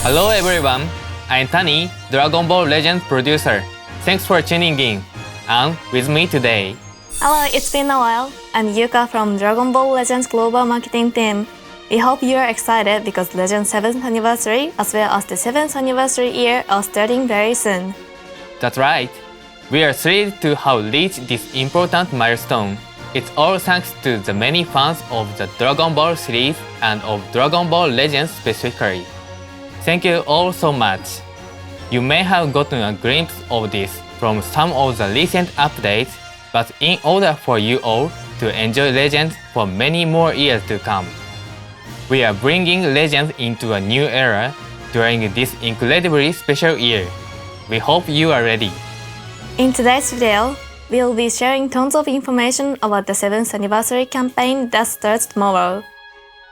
Hello everyone, I'm Tani, Dragon Ball Legends producer. Thanks for tuning in. And with me today. Hello, it's been a while. I'm Yuka from Dragon Ball Legends Global Marketing Team. We hope you are excited because Legends 7th anniversary as well as the 7th anniversary year are starting very soon. That's right. We are thrilled to have reached this important milestone. It's all thanks to the many fans of the Dragon Ball series and of Dragon Ball Legends specifically. Thank you all so much. You may have gotten a glimpse of this from some of the recent updates, but in order for you all to enjoy Legends for many more years to come, we are bringing Legends into a new era during this incredibly special year. We hope you are ready. In today's video, we'll be sharing tons of information about the 7th anniversary campaign that starts tomorrow.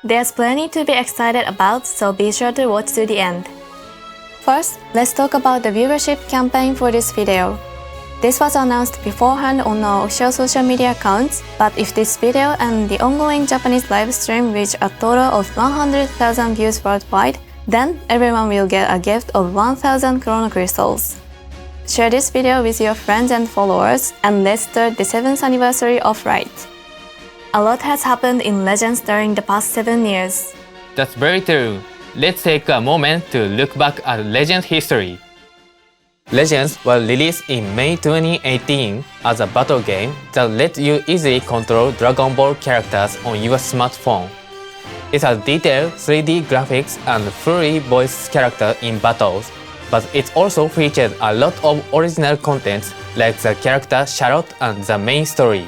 There's plenty to be excited about, so be sure to watch to the end. First, let's talk about the viewership campaign for this video. This was announced beforehand on our official social media accounts, but if this video and the ongoing Japanese live stream reach a total of 100,000 views worldwide, then everyone will get a gift of 1,000 Chrono Crystals. Share this video with your friends and followers, and let's start the 7th anniversary off right. A lot has happened in Legends during the past 7 years. That's very true. Let's take a moment to look back at Legends history. Legends was released in May 2018 as a battle game that let you easily control Dragon Ball characters on your smartphone. It has detailed 3D graphics and fully voiced characters in battles, but it also featured a lot of original content like the character Charlotte and the main story.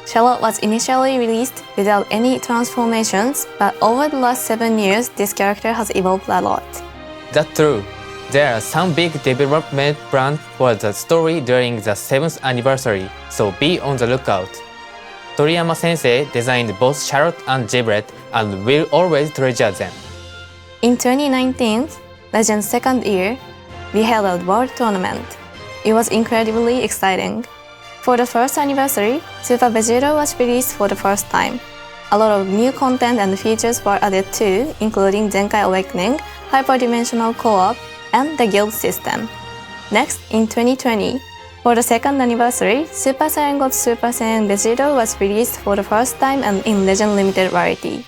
Charlotte was initially released without any transformations, but over the last 7 years, this character has evolved a lot. That's true. There are some big development plans for the story during the 7th anniversary, so be on the lookout. Toriyama Sensei designed both Charlotte and Giblet and will always treasure them. In 2019, Legends' second year, we held a world tournament. It was incredibly exciting. For the first anniversary, Super Vegeta was released for the first time. A lot of new content and features were added too, including Zenkai Awakening, Hyperdimensional Co-op, and the guild system. Next, in 2020, for the second anniversary, Super Saiyan God Super Saiyan Vegeta was released for the first time and in Legend Limited Rarity.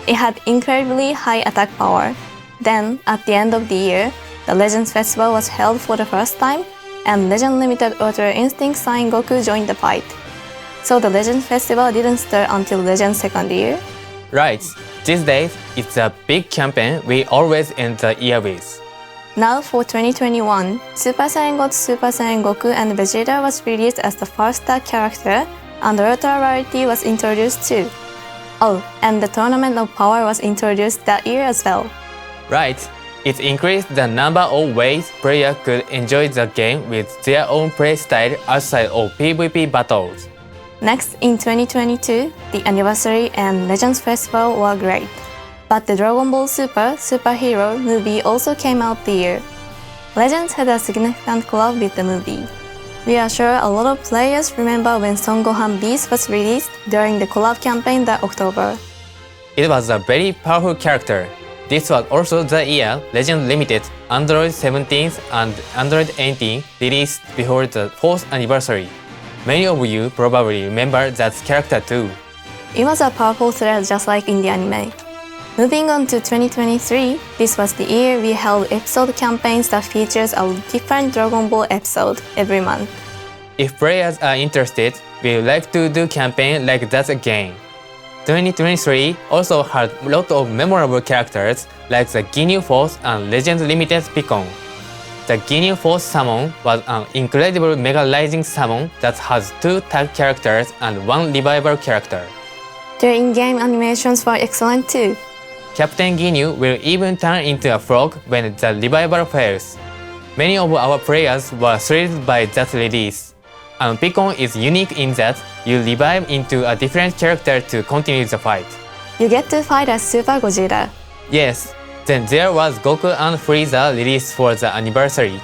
It had incredibly high attack power. Then, at the end of the year, the Legends Festival was held for the first time, and Legend Limited Ultra Instinct Saiyan Goku joined the fight. So the Legends Festival didn't start until Legends' second year? Right. These days, it's a big campaign we always end the year with. Now for 2021, Super Saiyan God Super Saiyan Goku and Vegeta was released as the first star character, and Ultra Rarity was introduced too. Oh, and the Tournament of Power was introduced that year as well. Right. It increased the number of ways players could enjoy the game with their own playstyle outside of PvP battles. Next, in 2022, the anniversary and Legends Festival were great. But the Dragon Ball Super Superhero movie also came out the year. Legends had a significant collab with the movie. We are sure a lot of players remember when Son Gohan Beast was released during the collab campaign that October. It was a very powerful character. This was also the year Legend Limited Android 17 and Android 18 released before the 4th anniversary. Many of you probably remember that character too. It was a powerful threat just like in the anime. Moving on to 2023, this was the year we held episode campaigns that features a different Dragon Ball episode every month. If players are interested, we would like to do campaign like that again. 2023 also had a lot of memorable characters like the Ginyu Force and Legends Limited Picon. The Ginyu Force summon was an incredible Mega Rising summon that has 2 tag characters and 1 revival character. Their in-game animations were excellent too. Captain Ginyu will even turn into a frog when the revival fails. Many of our players were thrilled by that release. And Picon is unique in that you revive into a different character to continue the fight. You get to fight as Super Gogeta. Yes, then there was Goku and Frieza released for the anniversary,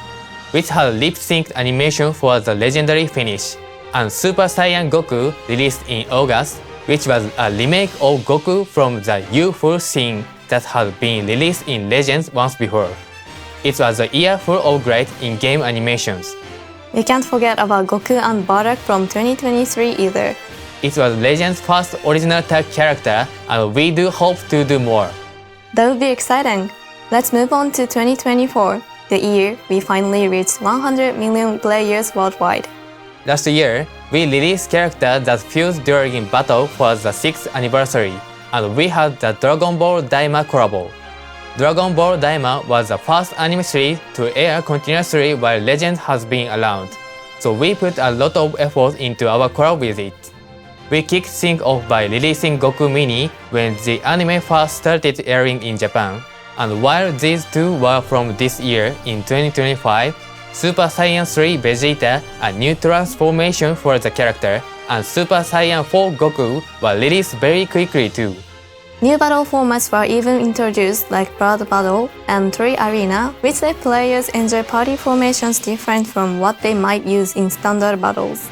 which had lip-synced animation for the legendary finish, and Super Saiyan Goku released in August, which was a remake of Goku from the U full scene that had been released in Legends once before. It was a year full of great in-game animations. We can't forget about Goku and Bardock from 2023 either. It was Legends' first original tag character, and we do hope to do more. That would be exciting. Let's move on to 2024, the year we finally reached 100 million players worldwide. Last year, we released characters that fused during battle for the 6th anniversary, and we had the Dragon Ball Daima collab. Dragon Ball Daima was the first anime series to air continuously while Legend has been around, so we put a lot of effort into our collab with it. We kicked things off by releasing Goku Mini when the anime first started airing in Japan, and while these two were from this year in 2025, Super Saiyan 3 Vegeta, a new transformation for the character, and Super Saiyan 4 Goku were released very quickly too. New battle formats were even introduced like Blood Battle and 3 Arena, which let players enjoy party formations different from what they might use in standard battles.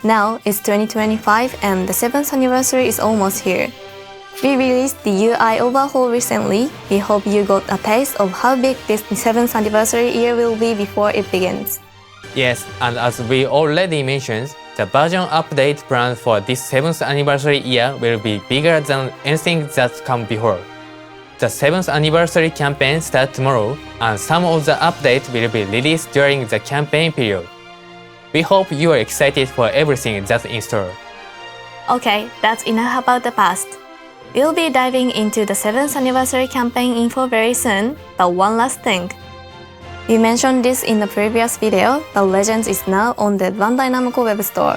Now it's 2025 and the 7th anniversary is almost here. We released the UI overhaul recently. We hope you got a taste of how big this 7th anniversary year will be before it begins. Yes, and as we already mentioned, the version update planned for this 7th anniversary year will be bigger than anything that's come before. The 7th anniversary campaign starts tomorrow, and some of the updates will be released during the campaign period. We hope you are excited for everything that's in store. Okay, that's enough about the past. We'll be diving into the 7th anniversary campaign info very soon, but one last thing. We mentioned this in the previous video, but Legends is now on the Bandai Namco web store.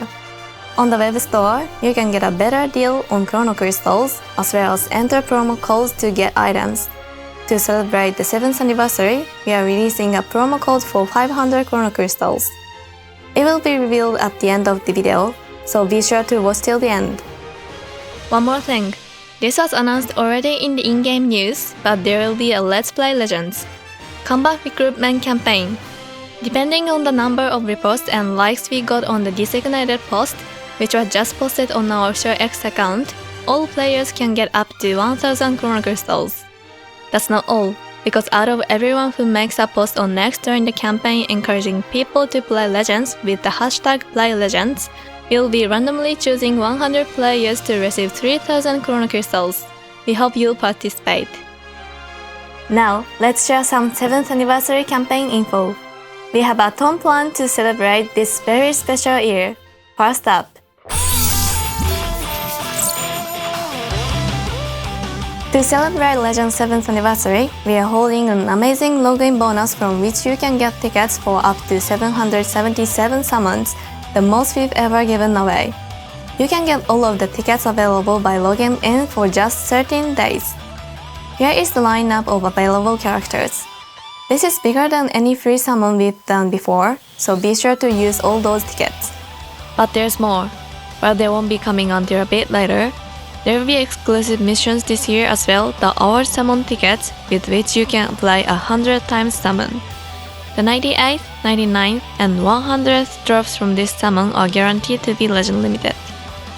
On the web store, you can get a better deal on Chrono Crystals, as well as enter promo codes to get items. To celebrate the 7th anniversary, we are releasing a promo code for 500 Chrono Crystals. It will be revealed at the end of the video, so be sure to watch till the end. One more thing. This was announced already in the in-game news, but there will be a Let's Play Legends combat recruitment campaign. Depending on the number of reposts and likes we got on the designated post, which was just posted on our official X account, all players can get up to 1000 Chrono Crystals. That's not all, because out of everyone who makes a post on X during the campaign encouraging people to play Legends with the hashtag PlayLegends, we'll be randomly choosing 100 players to receive 3000 Chrono Crystals. We hope you'll participate. Now, let's share some 7th anniversary campaign info. We have a ton plan to celebrate this very special year. First up, to celebrate Legends 7th anniversary, we are holding an amazing login bonus from which you can get tickets for up to 777 summons, the most we've ever given away. You can get all of the tickets available by logging in for just 13 days. Here is the lineup of available characters. This is bigger than any free summon we've done before, so be sure to use all those tickets. But there's more. While they won't be coming until a bit later, there will be exclusive missions this year as well, the Our Summon tickets, with which you can apply 100 times summon. The 98th, 99th, and 100th drops from this summon are guaranteed to be Legend Limited.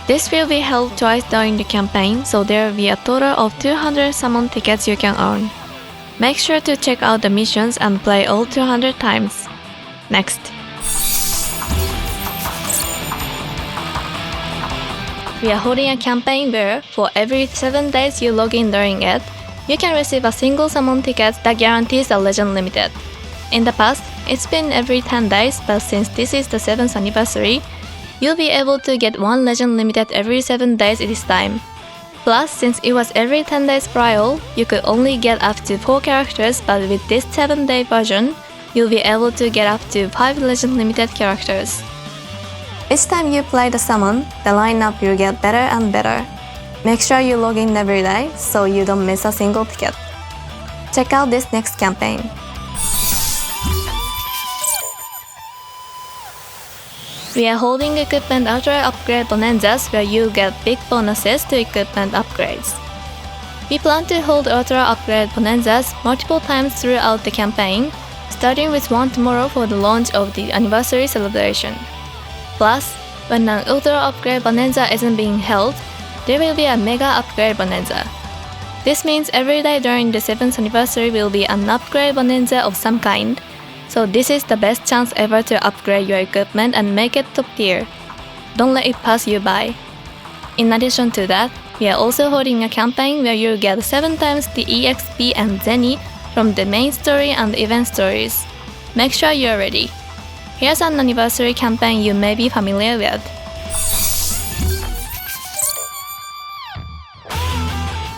This will be held twice during the campaign, so there will be a total of 200 summon tickets you can earn. Make sure to check out the missions and play all 200 times. Next. We are holding a campaign where, for every 7 days you log in during it, you can receive a single summon ticket that guarantees a Legend Limited. In the past, it's been every 10 days, but since this is the 7th anniversary, you'll be able to get one Legend Limited every 7 days this time. Plus, since it was every 10 days prior, you could only get up to 4 characters, but with this 7-day version, you'll be able to get up to 5 Legend Limited characters. Each time you play the summon, the lineup will get better and better. Make sure you log in every day so you don't miss a single ticket. Check out this next campaign. We are holding Equipment Ultra Upgrade Bonanzas where you get big bonuses to equipment upgrades. We plan to hold Ultra Upgrade Bonanzas multiple times throughout the campaign, starting with one tomorrow for the launch of the anniversary celebration. Plus, when an Ultra Upgrade Bonanza isn't being held, there will be a Mega Upgrade Bonanza. This means every day during the 7th anniversary will be an upgrade bonanza of some kind, so this is the best chance ever to upgrade your equipment and make it top tier. Don't let it pass you by. In addition to that, we are also holding a campaign where you get 7 times the EXP and Zenny from the main story and event stories. Make sure you're ready. Here's an anniversary campaign you may be familiar with.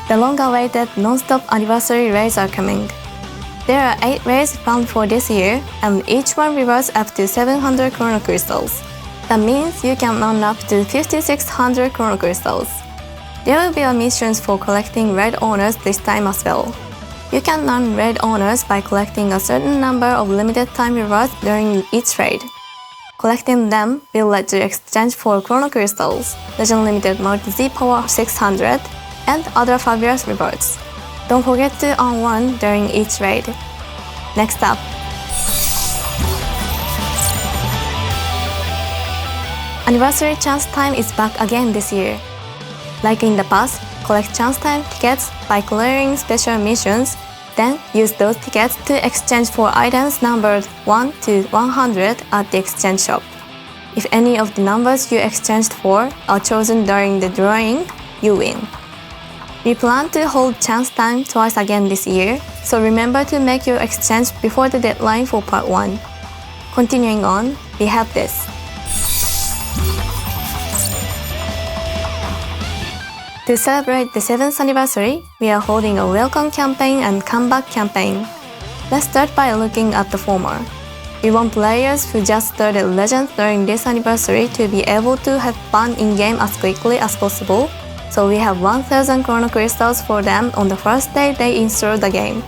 The long-awaited non-stop anniversary raids are coming. There are 8 raids planned for this year, and each one rewards up to 700 chrono crystals. That means you can earn up to 5600 chrono crystals. There will be missions for collecting raid honors this time as well. You can earn raid honors by collecting a certain number of limited time rewards during each raid. Collecting them will let you exchange for chrono crystals, Legend Limited Multi-Z Power 600, and other fabulous rewards. Don't forget to earn one during each raid. Next up, Anniversary Chance Time is back again this year. Like in the past, collect Chance Time tickets by clearing special missions, then use those tickets to exchange for items numbered 1 to 100 at the exchange shop. If any of the numbers you exchanged for are chosen during the drawing, you win. We plan to hold Chance Time twice again this year, so remember to make your exchange before the deadline for Part 1. Continuing on, we have this. To celebrate the 7th anniversary, we are holding a welcome campaign and comeback campaign. Let's start by looking at the former. We want players who just started Legends during this anniversary to be able to have fun in-game as quickly as possible, so we have 1000 chrono crystals for them on the first day they install the game.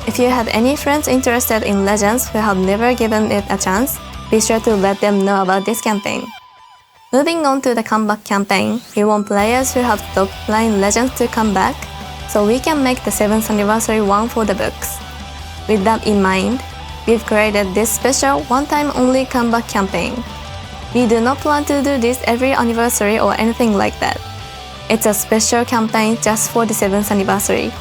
If you have any friends interested in Legends who have never given it a chance, be sure to let them know about this campaign. Moving on to the comeback campaign, we want players who have stopped playing Legends to come back, so we can make the 7th anniversary one for the books. With that in mind, we've created this special one-time only comeback campaign. We do not plan to do this every anniversary or anything like that. It's a special campaign just for the 7th anniversary.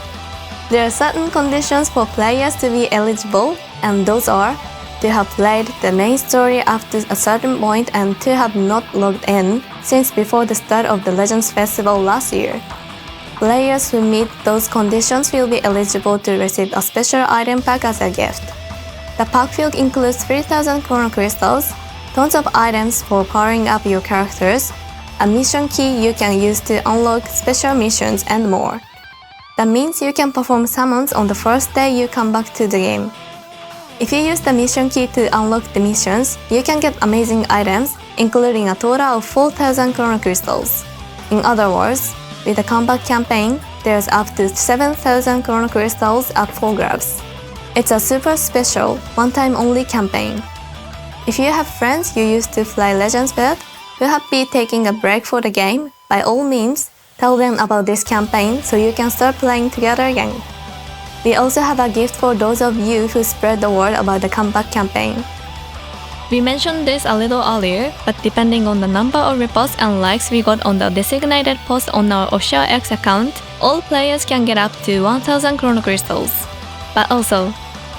There are certain conditions for players to be eligible, and those are to have played the main story up to a certain point and to have not logged in since before the start of the Legends Festival last year. Players who meet those conditions will be eligible to receive a special item pack as a gift. The pack field includes 3000 chrono crystals, tons of items for powering up your characters, a mission key you can use to unlock special missions, and more. That means you can perform summons on the first day you come back to the game. If you use the mission key to unlock the missions, you can get amazing items, including a total of 4000 chrono crystals. In other words, with the comeback campaign, there's up to 7000 chrono crystals up for grabs. It's a super special, one-time only campaign. If you have friends you used to play Legends with, who have been taking a break for the game, by all means, tell them about this campaign so you can start playing together again. We also have a gift for those of you who spread the word about the comeback campaign. We mentioned this a little earlier, but depending on the number of reposts and likes we got on the designated post on our official X account, all players can get up to 1000 chrono crystals. But also,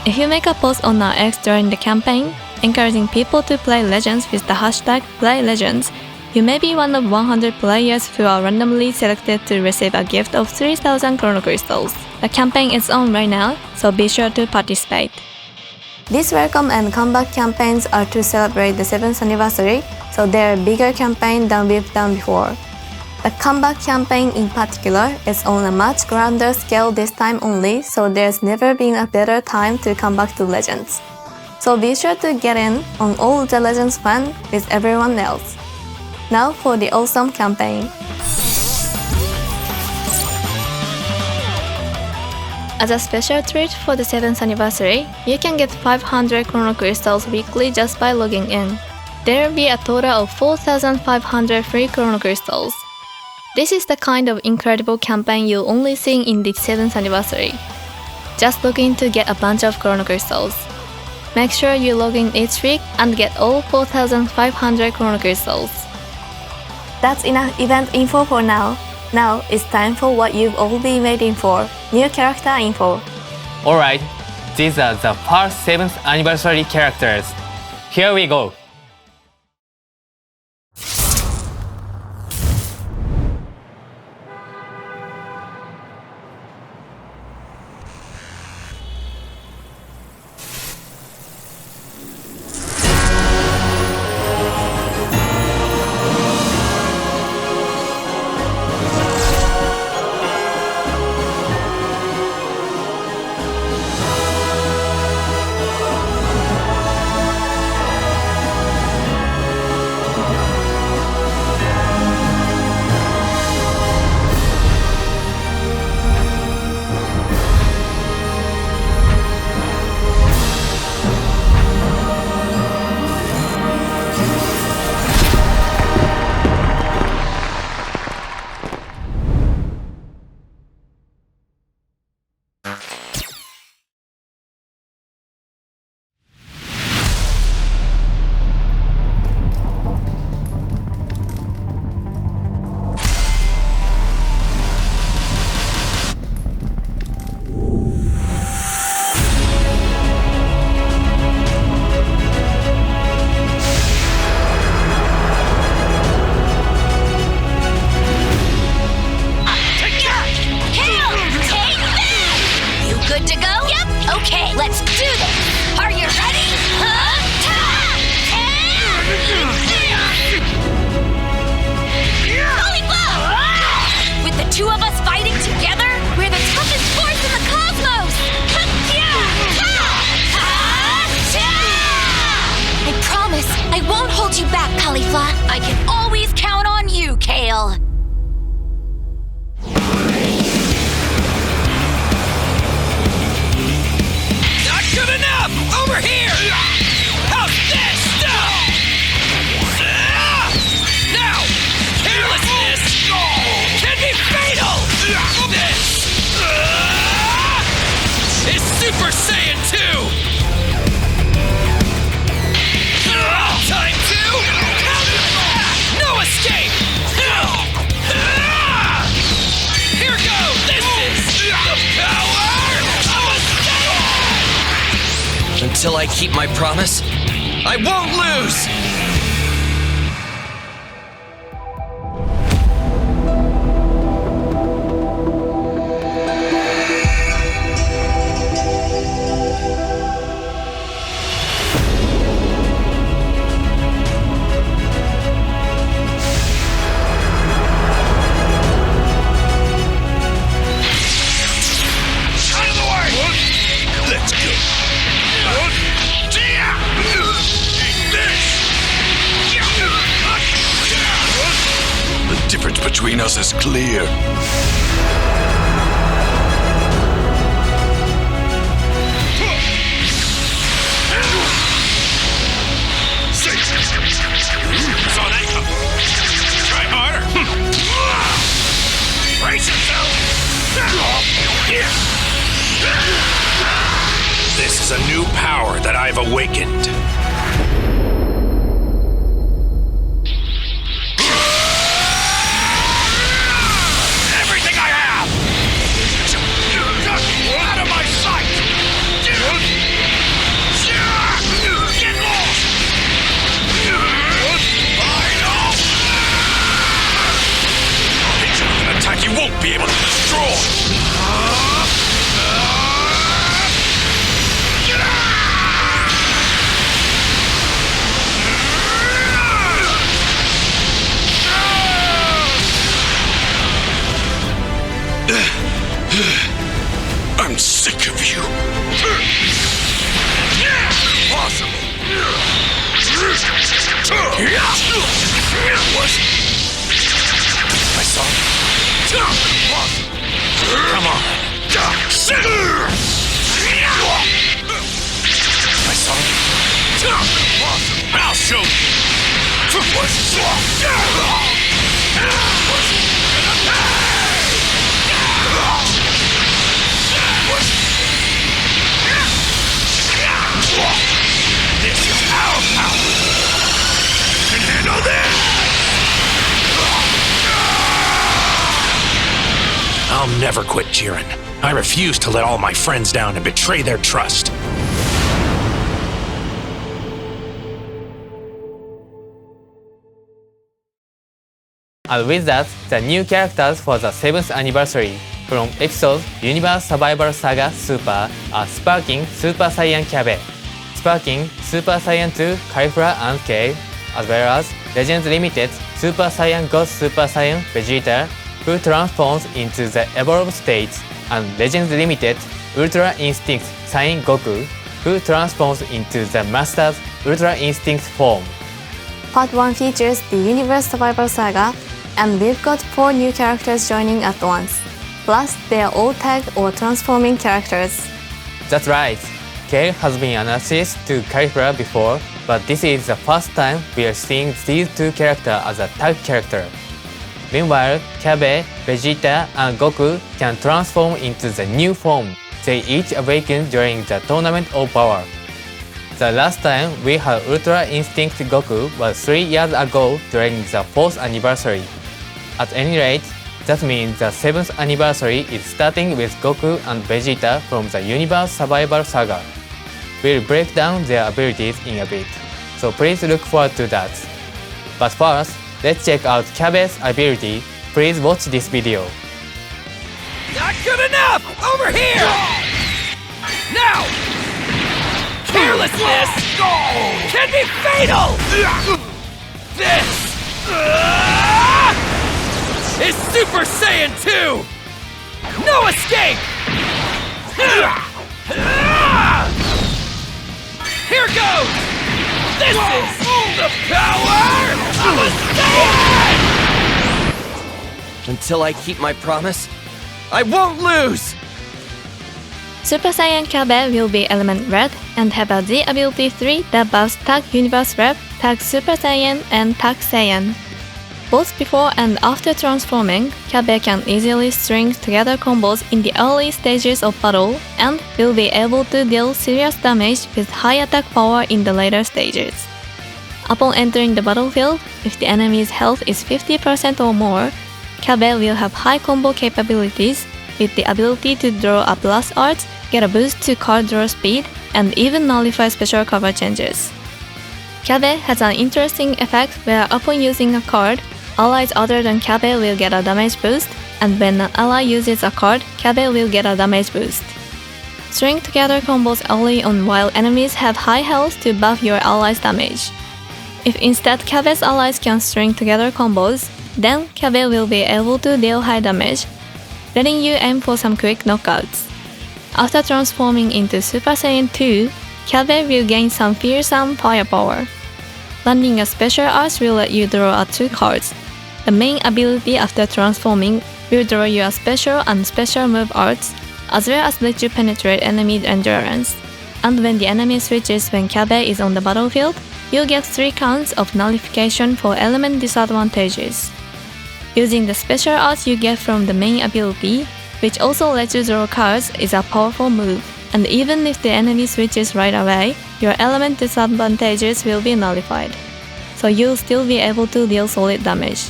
if you make a post on our X during the campaign, encouraging people to play Legends with the hashtag PlayLegends, you may be one of 100 players who are randomly selected to receive a gift of 3000 chrono crystals. The campaign is on right now, so be sure to participate. These welcome and comeback campaigns are to celebrate the 7th anniversary, so they're a bigger campaign than we've done before. The comeback campaign in particular is on a much grander scale this time only, so there's never been a better time to come back to Legends. So be sure to get in on all the Legends fun with everyone else. Now for the awesome campaign. As a special treat for the 7th anniversary, you can get 500 chrono crystals weekly just by logging in. There will be a total of 4500 free chrono crystals. This is the kind of incredible campaign you'll only see in the 7th anniversary. Just log in to get a bunch of chrono crystals. Make sure you log in each week and get all 4500 chrono crystals. That's enough event info for now. Now it's time for what you've all been waiting for, new character info. Alright, these are the first 7th anniversary characters. Here we go! I can always count on you, Kale. Not good enough! Over here! How's this? Now, carelessness can be fatal! This is Super Saiyan 2! Time to... No escape! Here goes! This is the power of a Saiyan! Until I keep my promise, I won't lose! Between us is clear. Try harder. Brace yourself. This is a new power that I've awakened. You won't be able to destroy! I'm sick of you. Impossible. I saw it. Come on. I saw it. I'll show you. This is our power. You can handle this. I'll never quit cheering. I refuse to let all my friends down and betray their trust. And with that, the new characters for the 7th anniversary from episodes Universe Survival Saga Super are Sparking Super Saiyan Cabe, Sparking Super Saiyan 2 Caulifla and Kale, as well as Legends Limited Super Saiyan God Super Saiyan Vegeta, who transforms into the evolved state, and Legends Limited Ultra Instinct Saiyan Goku, who transforms into the Master's Ultra Instinct form. Part 1 features the Universe Survival Saga, and we've got 4 new characters joining at once. Plus, they are all tag or transforming characters. That's right. Kale has been an assist to Caulifla before, but this is the first time we are seeing these two characters as a tag character. Meanwhile, Cabe, Vegeta, and Goku can transform into the new form they each awakened during the Tournament of Power. The last time we had Ultra Instinct Goku was 3 years ago during the 4th anniversary. At any rate, that means the 7th anniversary is starting with Goku and Vegeta from the Universe Survival Saga. We'll break down their abilities in a bit, so please look forward to that. But first, let's check out Cabe's ability. Please watch this video. Not good enough! Over here! Now! Carelessness can be fatal! This is Super Saiyan 2! No escape! Here goes! This is the power of a Saiyan! Until I keep my promise, I won't lose! Super Saiyan Cabe will be Element Red and have a Z ability 3 that buffs Tag Universe Rep, Tag Super Saiyan, and Tag Saiyan. Both before and after transforming, Cabe can easily string together combos in the early stages of battle and will be able to deal serious damage with high attack power in the later stages. Upon entering the battlefield, if the enemy's health is 50% or more, Cabe will have high combo capabilities with the ability to draw a blast art, get a boost to card draw speed, and even nullify special cover changes. Cabe has an interesting effect where upon using a card, allies other than Cabe will get a damage boost, and when an ally uses a card, Cabe will get a damage boost. String together combos early on while enemies have high health to buff your allies' damage. If instead Cabe's allies can string together combos, then Cabe will be able to deal high damage, letting you aim for some quick knockouts. After transforming into Super Saiyan 2, Cabe will gain some fearsome firepower. Landing a special arch will let you draw 2 cards. The main ability after transforming will draw you a special and special move arts, as well as let you penetrate enemy endurance. And when the enemy switches when Cabe is on the battlefield, you'll get 3 counts of nullification for element disadvantages. Using the special arts you get from the main ability, which also lets you draw cards, is a powerful move, and even if the enemy switches right away, your element disadvantages will be nullified, so you'll still be able to deal solid damage.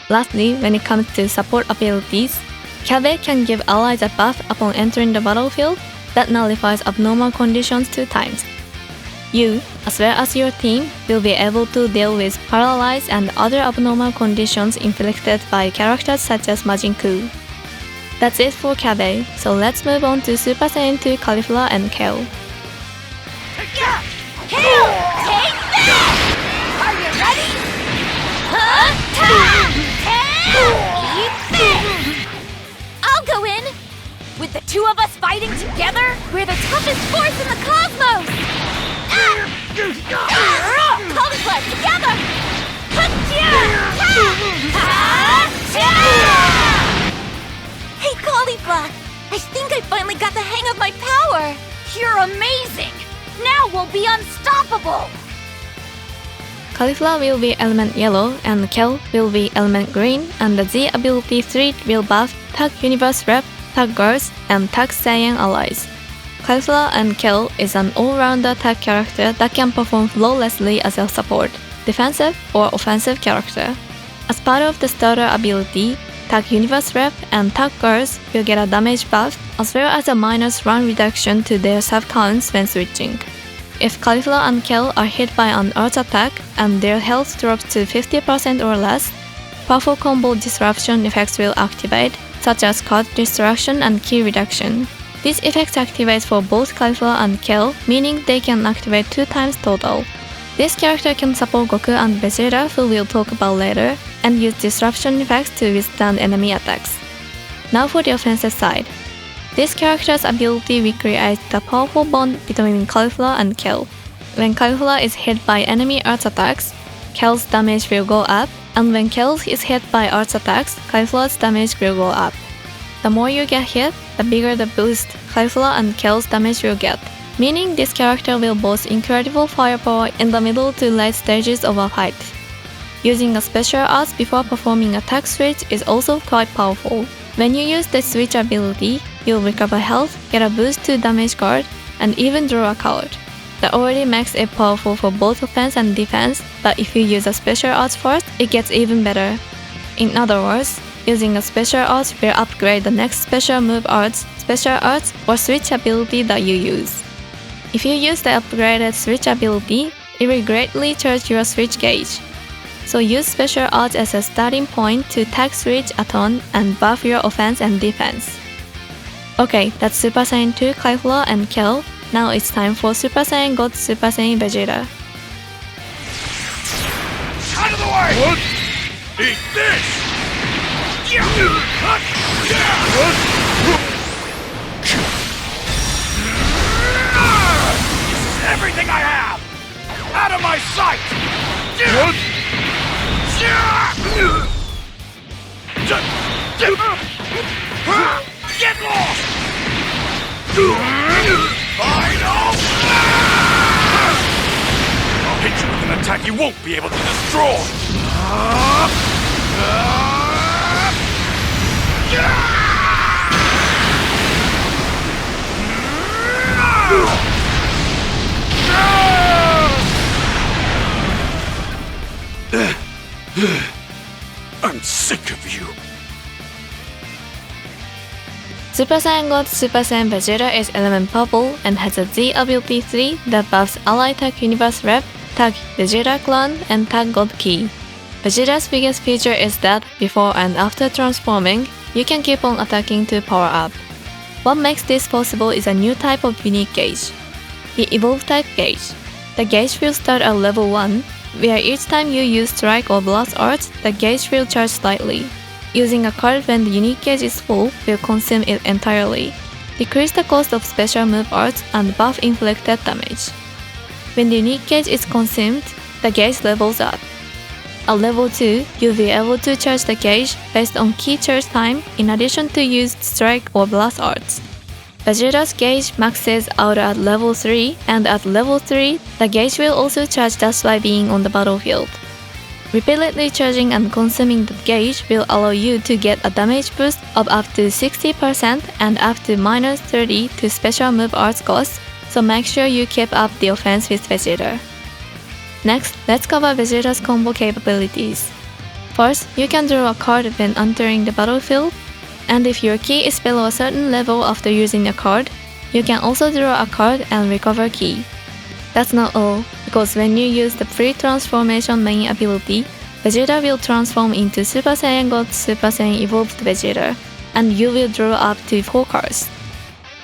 Lastly, when it comes to support abilities, Cabe can give allies a buff upon entering the battlefield that nullifies abnormal conditions 2 times. You, as well as your team, will be able to deal with paralyze and other abnormal conditions inflicted by characters such as Majin Buu. That's it for Cabe, so let's move on to Super Saiyan 2 Caulifla and Kale. Here! Take that! Are you ready? Huh? Eat this! I'll go in! With the 2 of us fighting together, we're the toughest force in the cosmos! Caulifla together! Hey Caulifla! I think I finally got the hang of my power! You're amazing! Now we'll be unstoppable! Caulifla will be element yellow and Kale will be element green, and the Z ability 3 will buff Tag Universe Rep, Tag Girls, and Tag Saiyan allies. Caulifla and Kale is an all-rounder tag character that can perform flawlessly as a support, defensive or offensive character. As part of the starter ability, Tag Universe Rep, and Tag Girls will get a damage buff as well as a minus run reduction to their sub counts when switching. If Cauliflower and Kel are hit by an earth attack and their health drops to 50% or less, powerful combo disruption effects will activate, such as card destruction and ki reduction. These effects activate for both Cauliflower and Kel, meaning they can activate 2 times total. This character can support Goku and Vegeta, who we'll talk about later, and use disruption effects to withstand enemy attacks. Now for the offensive side. This character's ability recreates the powerful bond between Cauliflower and Kel. When Cauliflower is hit by enemy earth attacks, Kel's damage will go up, and when Kel is hit by earth attacks, Cauliflower's damage will go up. The more you get hit, the bigger the boost Cauliflower and Kel's damage will get, meaning this character will boast incredible firepower in the middle to late stages of a fight. Using a special art before performing attack switch is also quite powerful. When you use the switch ability, you'll recover health, get a boost to damage card, and even draw a card. That already makes it powerful for both offense and defense, but if you use a special art first, it gets even better. In other words, using a special art will upgrade the next special move arts, special arts, or switch ability that you use. If you use the upgraded switch ability, it will greatly charge your switch gauge. So use special arts as a starting point to tag switch a ton and buff your offense and defense. Okay, that's Super Saiyan 2 Cauliflower and Kel. Now it's time for Super Saiyan God Super Saiyan Vegeta. Out of the way! What? Eat this! This is everything I have! Out of my sight! What? Get lost! Final! I'll hit you with an attack you won't be able to destroy! I'm sick of you. Super Saiyan God Super Saiyan Vegeta is element purple and has a Z ability 3 that buffs ally Tag Universe Rep, Tag Vegeta Clan, and Tag God Ki. Vegeta's biggest feature is that before and after transforming, you can keep on attacking to power up. What makes this possible is a new type of unique gauge, the Evolve type gauge. The gauge will start at level 1, where each time you use strike or blast arts, the gauge will charge slightly. Using a card when the unique gauge is full will consume it entirely, decrease the cost of special move arts, and buff inflicted damage. When the unique gauge is consumed, the gauge levels up. At level 2, you'll be able to charge the gauge based on key charge time in addition to used strike or blast arts. Vegeta's gauge maxes out at level 3, and at level 3, the gauge will also charge just by being on the battlefield. Repeatedly charging and consuming the gauge will allow you to get a damage boost of up to 60% and up to minus 30 to special move arts cost, so make sure you keep up the offense with Vegeta. Next, let's cover Vegeta's combo capabilities. First, you can draw a card when entering the battlefield, and if your ki is below a certain level after using a card, you can also draw a card and recover ki. That's not all, because when you use the pre-transformation main ability, Vegeta will transform into Super Saiyan God Super Saiyan Evolved Vegeta, and you will draw up to 4 cards.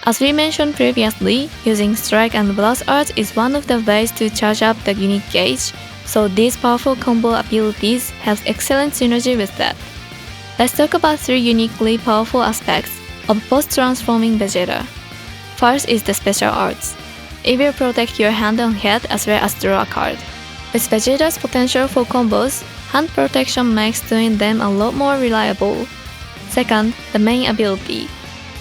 As we mentioned previously, using strike and blast arts is one of the ways to charge up the unique gauge, so these powerful combo abilities have excellent synergy with that. Let's talk about 3 uniquely powerful aspects of post-transforming Vegeta. First is the special arts. It will protect your hand and head as well as draw a card. With Vegeta's potential for combos, hand protection makes doing them a lot more reliable. Second, the main ability.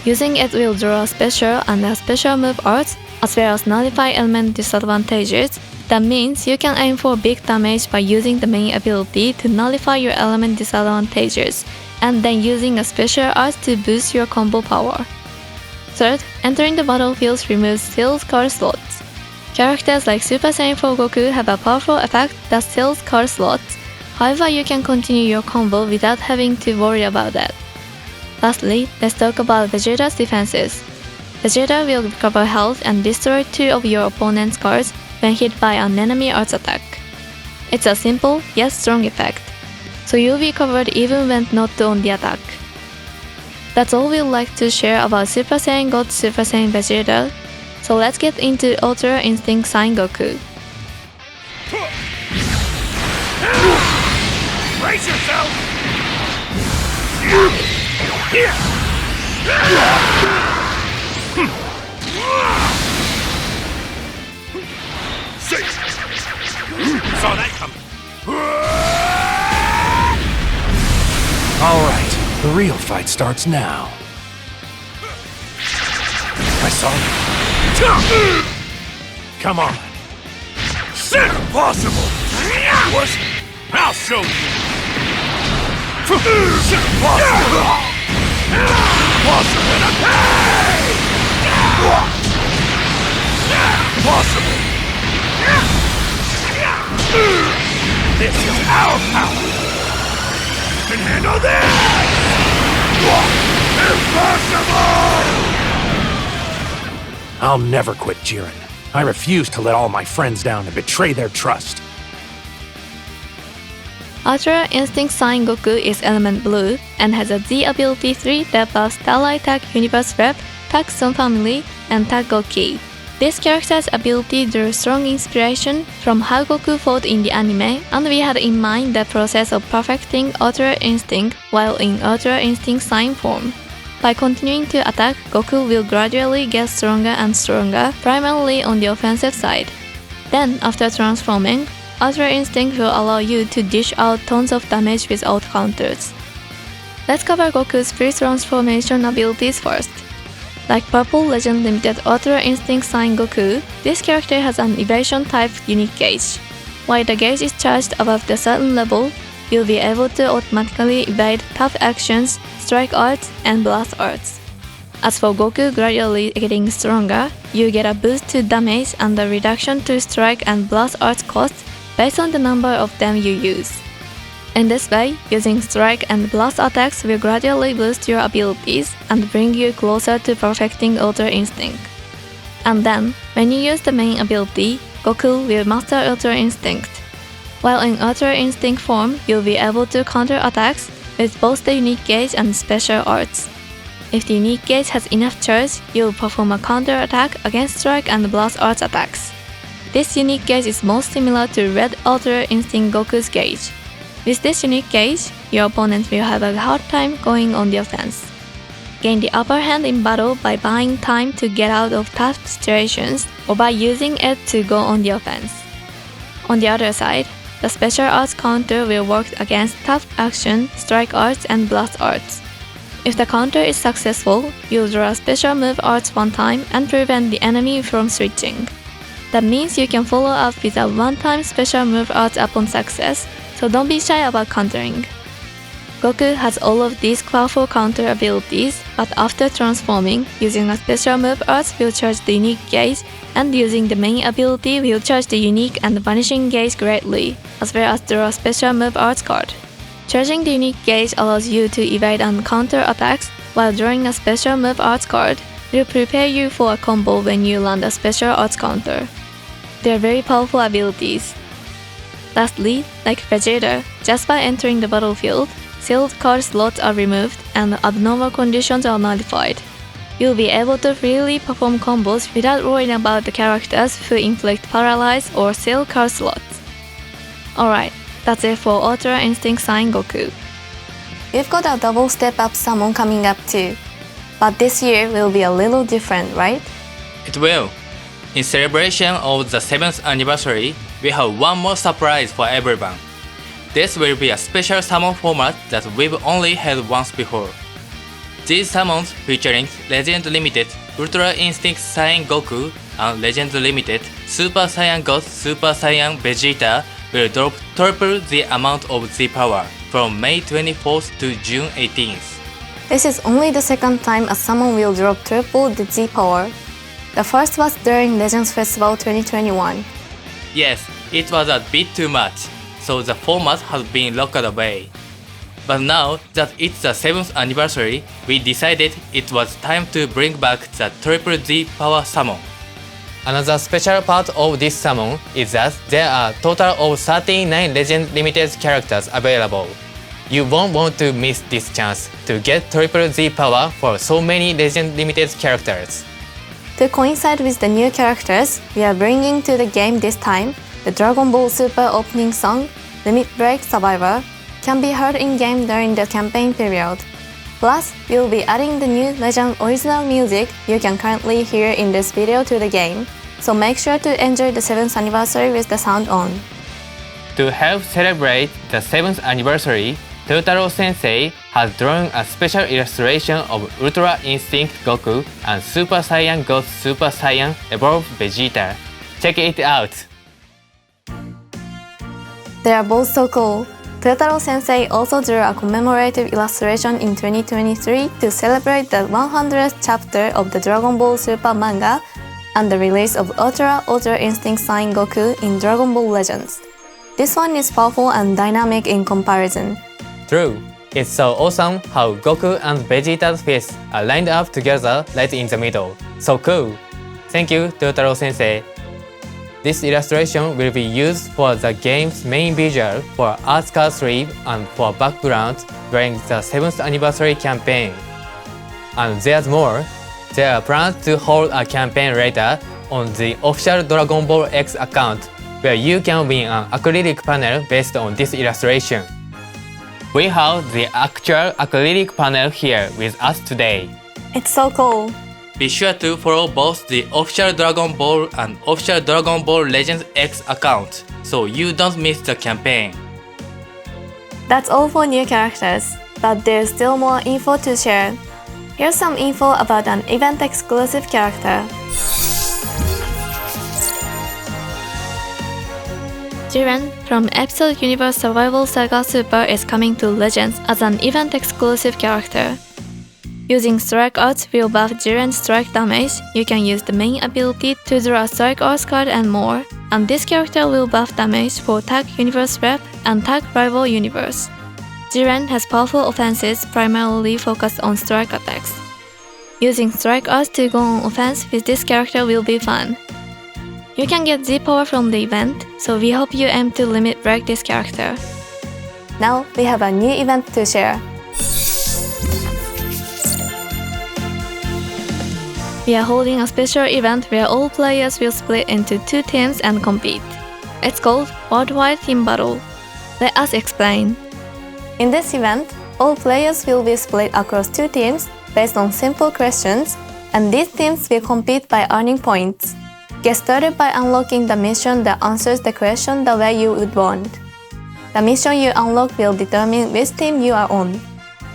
Using it will draw a special and a special move arts as well as nullify element disadvantages. That means you can aim for big damage by using the main ability to nullify your element disadvantages, and then using a special art to boost your combo power. Third, entering the battlefield removes sealed card slots. Characters like Super Saiyan 4 Goku have a powerful effect that seals card slots. However, you can continue your combo without having to worry about that. Lastly, let's talk about Vegeta's defenses. Vegeta will recover health and destroy 2 of your opponent's cards when hit by an enemy arts attack. It's a simple yet strong effect, so you'll be covered even when not on the attack. That's all we'd like to share about Super Saiyan God Super Saiyan Vegeta, so let's get into Ultra Instinct Saiyan Goku. Brace yourself! Saw that coming. All right, the real fight starts now. I saw it. Come on. Impossible! What? I'll show you! Impossible! Impossible to pay! Impossible! This is our power! You can handle this! Impossible! I'll never quit Jiren. I refuse to let all my friends down and betray their trust. Ultra Instinct Saiyan Goku is element blue and has a Z ability 3 that buffs Starlight Tag Universe Rep, Tag Sun Family, and Tag Goki. This character's ability drew strong inspiration from how Goku fought in the anime, and we had in mind the process of perfecting Ultra Instinct while in Ultra Instinct Saiyan form. By continuing to attack, Goku will gradually get stronger and stronger, primarily on the offensive side. Then, after transforming, Ultra Instinct will allow you to dish out tons of damage without counters. Let's cover Goku's pre-transformation abilities first. Like Purple Legend Limited Ultra Instinct Saiyan Goku, this character has an evasion type unique gauge. While the gauge is charged above the certain level, you'll be able to automatically evade tough actions, strike arts, and blast arts. As for Goku gradually getting stronger, you get a boost to damage and a reduction to strike and blast arts costs based on the number of them you use. In this way, using strike and blast attacks will gradually boost your abilities and bring you closer to perfecting Ultra Instinct. And then, when you use the main ability, Goku will master Ultra Instinct. While in Ultra Instinct form, you'll be able to counter attacks with both the unique gauge and special arts. If the unique gauge has enough charge, you'll perform a counter attack against strike and blast arts attacks. This unique gauge is most similar to Red Ultra Instinct Goku's gauge. With this unique gauge, your opponent will have a hard time going on the offense. Gain the upper hand in battle by buying time to get out of tough situations or by using it to go on the offense. On the other side, the special arts counter will work against tough action, strike arts, and blast arts. If the counter is successful, you'll draw special move arts one time and prevent the enemy from switching. That means you can follow up with a one-time special move arts upon success, so don't be shy about countering. Goku has all of these powerful counter abilities, but after transforming, using a special move arts will charge the unique gauge, and using the main ability will charge the unique and vanishing gauge greatly, as well as draw a special move arts card. Charging the unique gauge allows you to evade and counter attacks, while drawing a special move arts card will prepare you for a combo when you land a special arts counter. They are very powerful abilities. Lastly, like Vegeta, just by entering the battlefield, sealed card slots are removed and abnormal conditions are nullified. You'll be able to freely perform combos without worrying about the characters who inflict paralyze or seal card slots. Alright, that's it for Ultra Instinct Saiyan Goku. We've got a double step up summon coming up too. But this year will be a little different, right? It will. In celebration of the 7th anniversary, we have one more surprise for everyone. This will be a special summon format that we've only had once before. These summons featuring Legend Limited Ultra Instinct Saiyan Goku and Legend Limited Super Saiyan God Super Saiyan Vegeta will drop triple the amount of Z power from May 24th to June 18th. This is only the second time a summon will drop triple the Z power. The first was during Legends Festival 2021. Yes, it was a bit too much. so the format has been locked away. But now that it's the 7th anniversary, we decided it was time to bring back the Triple Z Power Summon. Another special part of this summon is that there are a total of 39 Legend Limited characters available. You won't want to miss this chance to get Triple Z power for so many Legend Limited characters. To coincide with the new characters, we are bringing to the game this time the Dragon Ball Super opening song, Limit Break Survivor, can be heard in-game during the campaign period. Plus, we'll be adding the new Legend original music you can currently hear in this video to the game, so make sure to enjoy the 7th anniversary with the sound on. To help celebrate the 7th anniversary, Totaro Sensei has drawn a special illustration of Ultra Instinct Goku and Super Saiyan Ghost Super Saiyan Evolved Vegeta. Check it out! They are both so cool. Totaro Sensei also drew a commemorative illustration in 2023 to celebrate the 100th chapter of the Dragon Ball Super manga and the release of Ultra Instinct Saiyan Goku in Dragon Ball Legends. This one is powerful and dynamic in comparison. True. It's so awesome how Goku and Vegeta's face are lined up together right in the middle. So cool! Thank you, Totaro Sensei. This illustration will be used for the game's main visual for art card sleeve and for background during the 7th anniversary campaign. And there's more. There are plans to hold a campaign later on the official Dragon Ball X account where you can win an acrylic panel based on this illustration. We have the actual acrylic panel here with us today. It's so cool! Be sure to follow both the official Dragon Ball and official Dragon Ball Legends X accounts so you don't miss the campaign. That's all for new characters, but there's still more info to share. Here's some info about an event-exclusive character. Jiren from Episode Universe Survival Saga Super is coming to Legends as an event-exclusive character. Using Strike Arts will buff Jiren's strike damage, you can use the main ability to draw a Strike Arts card and more, and this character will buff damage for Tag Universe Rep and Tag Rival Universe. Jiren has powerful offenses primarily focused on strike attacks. Using Strike Arts to go on offense with this character will be fun. You can get Z power from the event, so we hope you aim to limit break this character. Now we have a new event to share. We are holding a special event where all players will split into 2 teams and compete. It's called Worldwide Team Battle. Let us explain. In this event, all players will be split across 2 teams based on simple questions, and these teams will compete by earning points. Get started by unlocking the mission that answers the question the way you would want. The mission you unlock will determine which team you are on.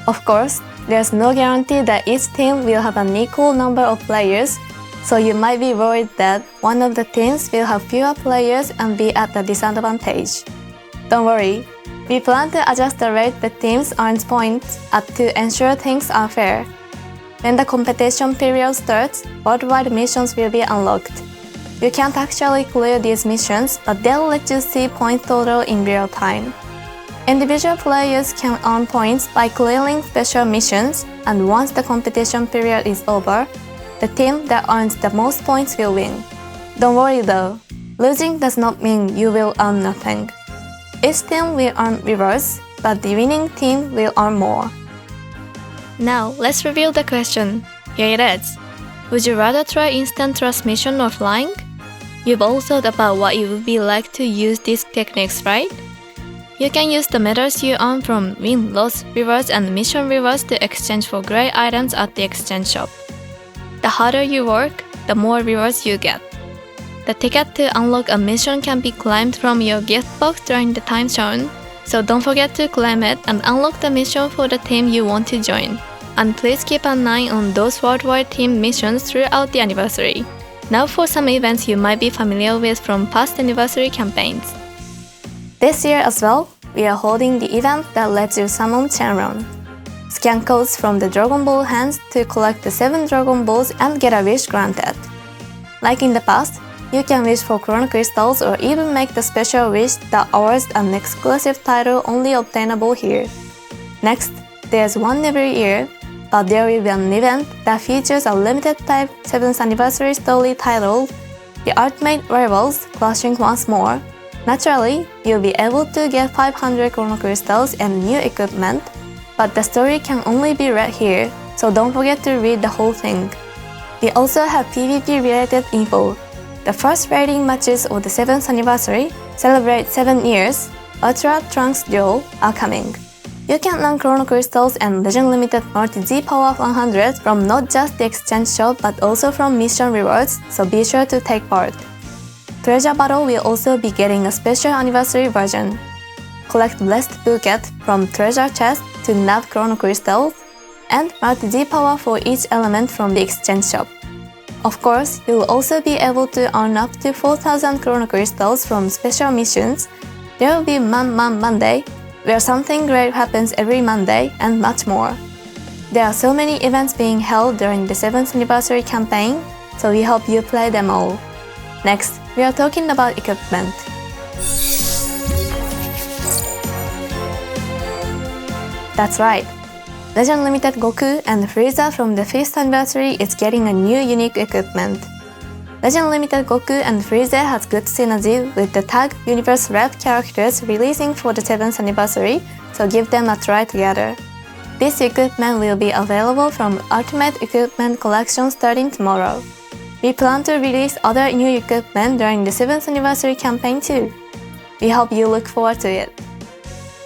Of course, there's no guarantee that each team will have an equal number of players, so you might be worried that one of the teams will have fewer players and be at a disadvantage. Don't worry, we plan to adjust the rate the teams earn points at to ensure things are fair. When the competition period starts, worldwide missions will be unlocked. You can't actually clear these missions, but they'll let you see point total in real time. Individual players can earn points by clearing special missions, and once the competition period is over, the team that earns the most points will win. Don't worry though, losing does not mean you will earn nothing. Each team will earn rewards, but the winning team will earn more. Now let's reveal the question. Here it is. Would you rather try instant transmission or flying? You've all thought about what it would be like to use these techniques, right? You can use the medals you earn from win, loss, rewards, and mission rewards to exchange for great items at the exchange shop. The harder you work, the more rewards you get. The ticket to unlock a mission can be claimed from your gift box during the time shown, so don't forget to claim it and unlock the mission for the team you want to join. And please keep an eye on those worldwide team missions throughout the anniversary. Now for some events you might be familiar with from past anniversary campaigns. This year as well, we are holding the event that lets you summon Shenron. Scan codes from the Dragon Ball hands to collect the 7 Dragon Balls and get a wish granted. Like in the past, you can wish for Chrono Crystals or even make the special wish that awards an exclusive title only obtainable here. Next, there's one every year, but there will be an event that features a limited type 7th anniversary story titled The Ultimate Rivals Clashing Once More. Naturally, you'll be able to get 500 Chrono Crystals and new equipment, but the story can only be read here, so don't forget to read the whole thing. We also have PvP related info. The first raiding matches of the 7th anniversary, celebrate 7 years, Ultra Trunks Duel are coming. You can earn Chrono Crystals and Legend Limited Multi-Z Power 100 from not just the exchange shop but also from mission rewards, so be sure to take part. Treasure Battle will also be getting a special anniversary version. Collect Blessed Bouquet from Treasure Chest to nab Chrono Crystals, and Multi-Z Power for each element from the exchange shop. Of course, you'll also be able to earn up to 4,000 Chrono Crystals from special missions. There will be Monday, where something great happens every Monday, and much more. There are so many events being held during the 7th anniversary campaign, so we hope you play them all. Next, we are talking about equipment. That's right. Legend Limited Goku and Frieza from the 5th anniversary is getting a new unique equipment. Legend Limited Goku and Frieza has good synergy with the Tag Universe Rep characters releasing for the 7th anniversary, so give them a try together. This equipment will be available from Ultimate Equipment Collection starting tomorrow. We plan to release other new equipment during the 7th anniversary campaign too. We hope you look forward to it.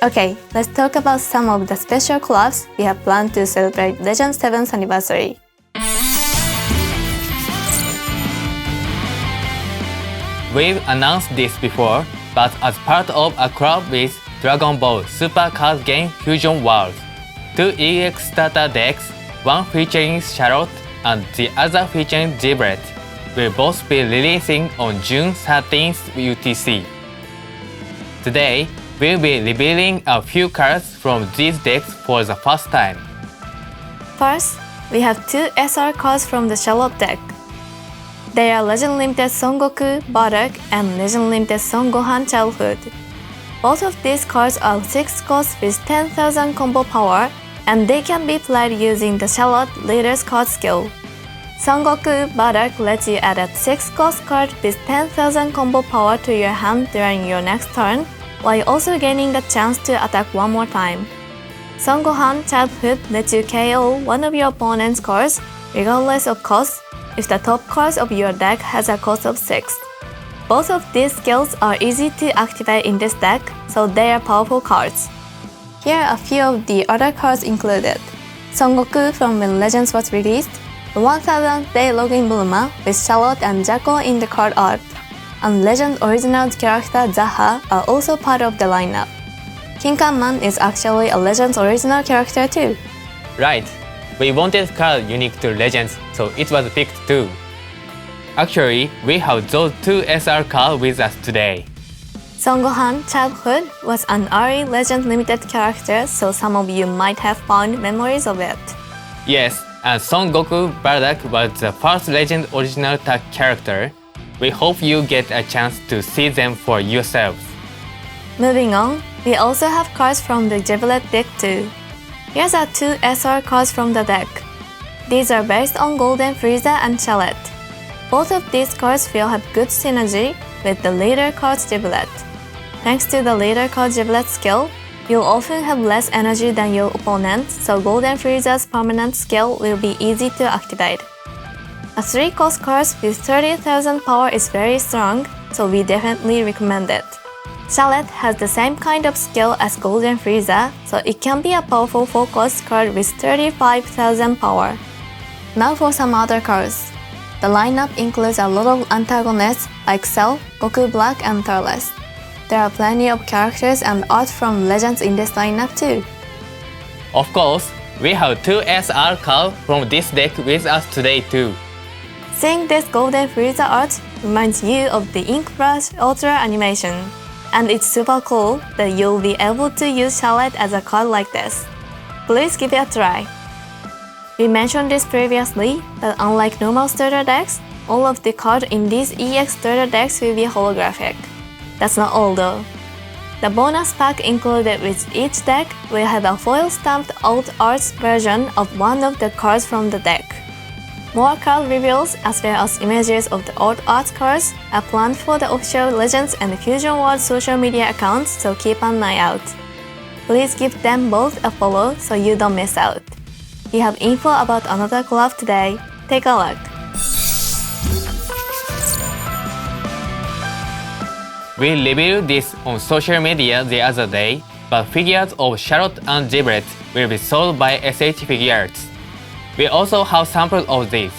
Okay, let's talk about some of the special collabs we have planned to celebrate Legend's 7th anniversary. We've announced this before, but as part of a collab with Dragon Ball Super card game Fusion World, 2 EX starter decks, one featuring Charlotte and the other featuring Giblet, will both be releasing on June 13th UTC. Today, we'll be revealing a few cards from these decks for the first time. First, we have 2 SR cards from the Charlotte deck. They are Legend Limited Son Goku Bardock and Legend Limited Son Gohan Childhood. Both of these cards are 6 costs with 10,000 combo power, and they can be played using the Charlotte Leader's card skill. Son Goku Bardock lets you add a 6 cost card with 10,000 combo power to your hand during your next turn, while also gaining the chance to attack one more time. Son Gohan Childhood lets you KO one of your opponent's cards, regardless of cost, if the top card of your deck has a cost of 6. Both of these skills are easy to activate in this deck, so they are powerful cards. Here are a few of the other cards included. Son Goku from when Legends was released, the 1000th Day Login Bulma with Charlotte and Jaco in the card art, and Legend Originals character Zaha are also part of the lineup. King Man is actually a Legends original character too. Right, we wanted card unique to Legends, so it was picked too. Actually, we have those 2 SR cards with us today. Son Gohan Childhood was an early Legend Limited character, so some of you might have fond memories of it. Yes, and Son Goku Bardock was the first Legend original tag character. We hope you get a chance to see them for yourselves. Moving on, we also have cards from the Giblet deck too. Here's are 2 SR cards from the deck. These are based on Golden Frieza and Charlotte. Both of these cards will have good synergy with the Leader card's Giblet. Thanks to the Leader card Giblet skill, you'll often have less energy than your opponent, so Golden Frieza's permanent skill will be easy to activate. A 3-cost card with 30,000 power is very strong, so we definitely recommend it. Charlotte has the same kind of skill as Golden Frieza, so it can be a powerful 4-cost card with 35,000 power. Now for some other cards. The lineup includes a lot of antagonists like Cell, Goku Black, and Turles. There are plenty of characters and art from Legends in this lineup too. Of course, we have 2 SR cards from this deck with us today too. Seeing this Golden Frieza art reminds you of the Ink Brush Ultra animation, and it's super cool that you'll be able to use Charlotte as a card like this. Please give it a try. We mentioned this previously, but unlike normal starter decks, all of the cards in these EX starter decks will be holographic. That's not all though. The bonus pack included with each deck will have a foil-stamped alt arts version of one of the cards from the deck. More card reveals as well as images of the alt arts cards are planned for the official Legends and Fusion World social media accounts, so keep an eye out. Please give them both a follow so you don't miss out. We have info about another collab today. Take a look. We reviewed this on social media the other day, but figures of Charlotte and Giblet will be sold by SH Figuarts. We also have samples of these.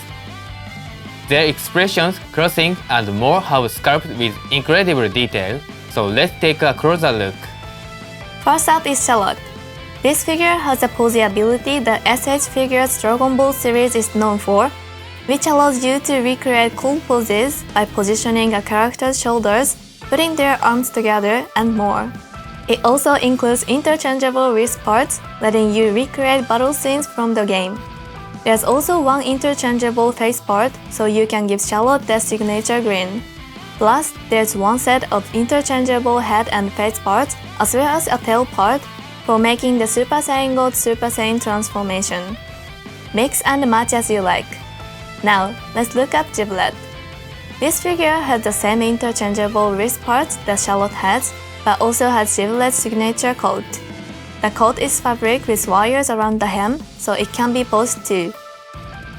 Their expressions, clothing, and more have sculpted with incredible detail, so let's take a closer look. First up is Charlotte. This figure has a pose ability that SH Figuarts Dragon Ball series is known for, which allows you to recreate cool poses by positioning a character's shoulders, putting their arms together, and more. It also includes interchangeable wrist parts, letting you recreate battle scenes from the game. There's also one interchangeable face part, so you can give Charlotte their signature grin. Plus, there's one set of interchangeable head and face parts, as well as a tail part, for making the Super Saiyan God Super Saiyan transformation. Mix and match as you like. Now, let's look at Giblet. This figure has the same interchangeable wrist parts that Charlotte has, but also has Giblet's signature coat. The coat is fabric with wires around the hem, so it can be posed too.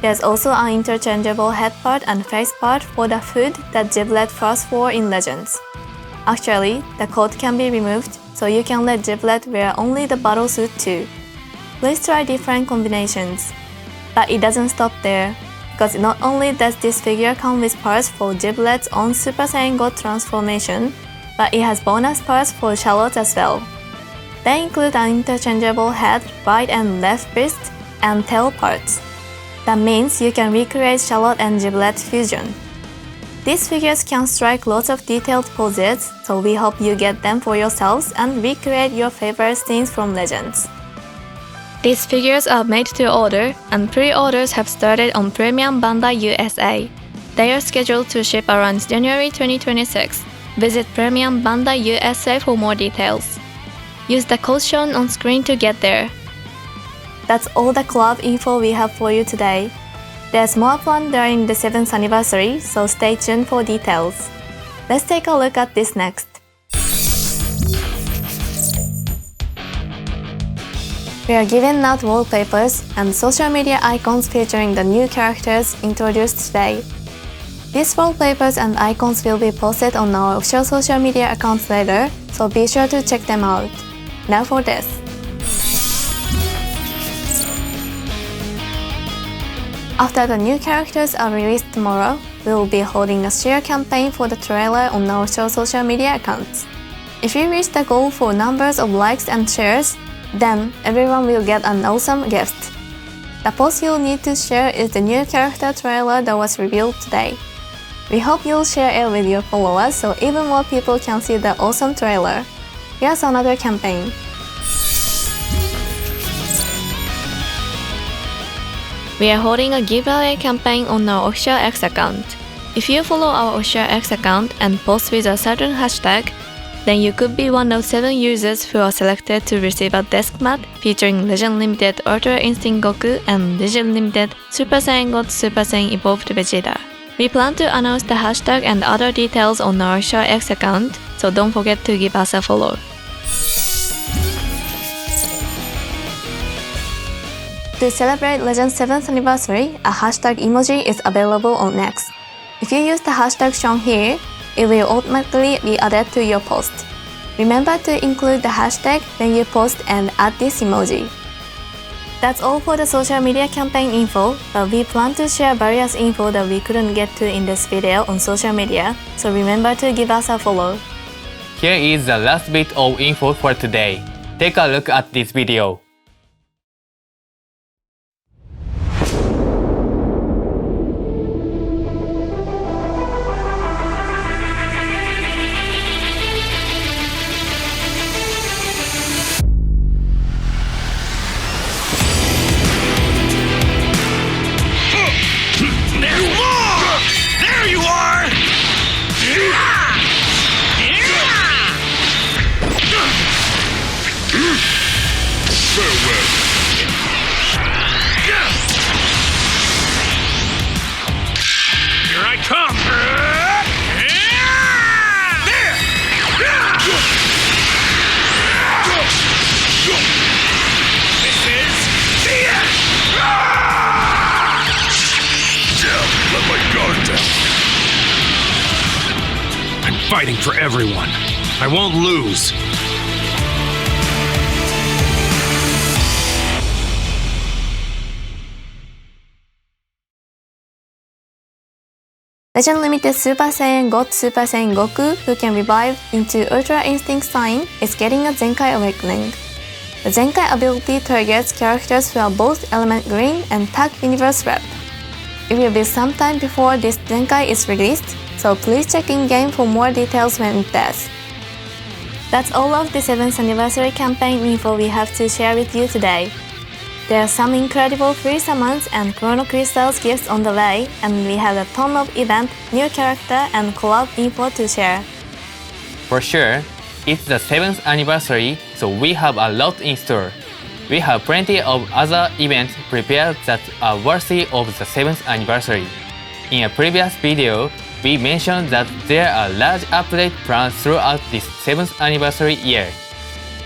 There's also an interchangeable head part and face part for the hood that Giblet first wore in Legends. Actually, the coat can be removed, so you can let Giblet wear only the battle suit too. Please try different combinations. But it doesn't stop there, because not only does this figure come with parts for Giblet's own Super Saiyan God transformation, but it has bonus parts for Charlotte as well. They include an interchangeable head, right and left wrist, and tail parts. That means you can recreate Charlotte and Giblet fusion. These figures can strike lots of detailed poses, so we hope you get them for yourselves and recreate your favorite scenes from Legends. These figures are made to order, and pre-orders have started on Premium Bandai USA. They are scheduled to ship around January 2026. Visit Premium Bandai USA for more details. Use the code shown on screen to get there. That's all the club info we have for you today. There's more planned during the 7th anniversary, so stay tuned for details. Let's take a look at this next. We are giving out wallpapers and social media icons featuring the new characters introduced today. These wallpapers and icons will be posted on our official social media accounts later, so be sure to check them out. Now for this. After the new characters are released tomorrow, we will be holding a share campaign for the trailer on our social media accounts. If we reach the goal for numbers of likes and shares, then everyone will get an awesome gift. The post you'll need to share is the new character trailer that was revealed today. We hope you'll share it with your followers so even more people can see the awesome trailer. Here's another campaign. We are holding a giveaway campaign on our official X account. If you follow our official X account and post with a certain hashtag, then you could be one of 7 users who are selected to receive a desk mat featuring Legend Limited Ultra Instinct Goku and Legend Limited Super Saiyan God Super Saiyan Evolved Vegeta. We plan to announce the hashtag and other details on our official X account, so don't forget to give us a follow. To celebrate Legend's 7th anniversary, a hashtag emoji is available on X. If you use the hashtag shown here, it will automatically be added to your post. Remember to include the hashtag when you post and add this emoji. That's all for the social media campaign info, but we plan to share various info that we couldn't get to in this video on social media, so remember to give us a follow. Here is the last bit of info for today. Take a look at this video. fighting for everyone. I won't lose. Legend Limited Super Saiyan God Super Saiyan Goku, who can revive into Ultra Instinct Sign, is getting a Zenkai Awakening. The Zenkai ability targets characters who are both Element Green and Tag Universe Rep. It will be sometime before this Zenkai is released, so please check in-game for more details when it does. That's all of the 7th anniversary campaign info we have to share with you today. There are some incredible free summons and Chrono Crystals gifts on the way, and we have a ton of event, new character, and collab info to share. For sure, it's the 7th anniversary, so we have a lot in store. We have plenty of other events prepared that are worthy of the 7th anniversary. In a previous video, we mentioned that there are large update plans throughout this 7th anniversary year.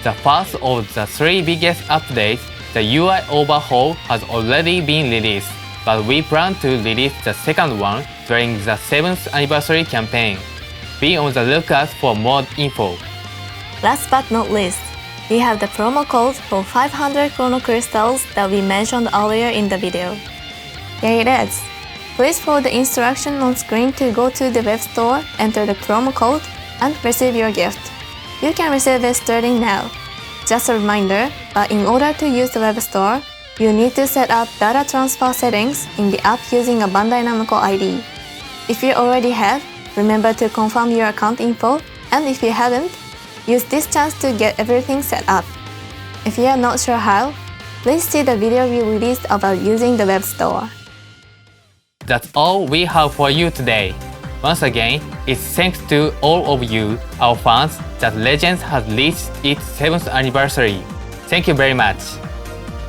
The first of the 3 biggest updates, the UI overhaul, has already been released, but we plan to release the second one during the 7th anniversary campaign. Be on the lookout for more info. Last but not least, we have the promo code for 500 Chrono Crystals that we mentioned earlier in the video. Here it is. Please follow the instruction on screen to go to the web store, enter the promo code, and receive your gift. You can receive it starting now. Just a reminder, but in order to use the web store, you need to set up data transfer settings in the app using a Bandai Namco ID. If you already have, remember to confirm your account info, and if you haven't, use this chance to get everything set up. If you are not sure how, please see the video we released about using the web store. That's all we have for you today. Once again, it's thanks to all of you, our fans, that Legends has reached its 7th anniversary. Thank you very much.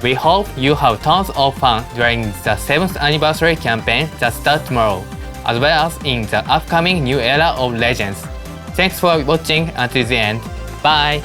We hope you have tons of fun during the 7th anniversary campaign that starts tomorrow, as well as in the upcoming new era of Legends. Thanks for watching until the end. Bye!